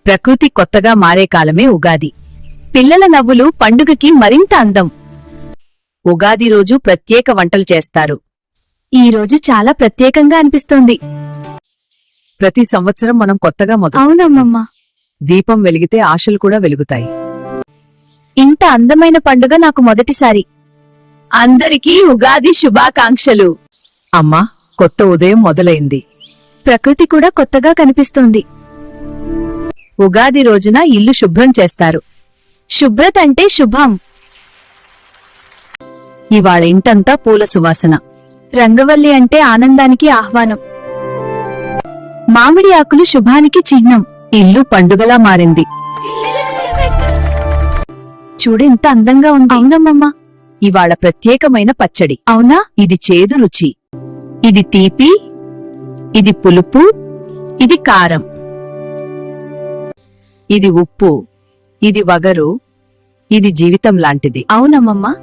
ప్రకృతి కొత్తగా మారే కాలమే ఉగాది. పిల్లల నవ్వులు పండుగకి మరింత అందం. ఉగాది రోజు ప్రత్యేక వంటలు చేస్తారు. ఈ రోజు చాలా ప్రత్యేకంగా అనిపిస్తోంది. ప్రతి సంవత్సరం మనం కొత్తగా అవునమ్మమ్మ. దీపం వెలిగితే ఆశలు కూడా వెలుగుతాయి. ఇంత అందమైన పండుగ నాకు మొదటిసారి. అందరికీ ఉగాది శుభాకాంక్షలు. అమ్మా, కొత్త ఉదయం మొదలైంది. ప్రకృతి కూడా కొత్తగా కనిపిస్తోంది. ఉగాది రోజున ఇల్లు శుభ్రం చేస్తారు. శుభ్రత అంటే శుభం. ఇవాళ ఇంటంతా పూల సువాసన. రంగవల్లి అంటే ఆనందానికి ఆహ్వానం. మామిడి ఆకులు శుభానికి చిహ్నం. ఇల్లు పండుగలా మారింది. చూడెంత అందంగా ఉంది. అవునమ్మమ్మ. ఇవాళ ప్రత్యేకమైన పచ్చడి. అవునా? ఇది చేదు రుచి, ఇది తీపి, ఇది పులుపు, ఇది కారం, ఇది ఉప్పు, ఇది వగరు, ఇది జీవితం లాంటిది. అవునమ్మమ్మ.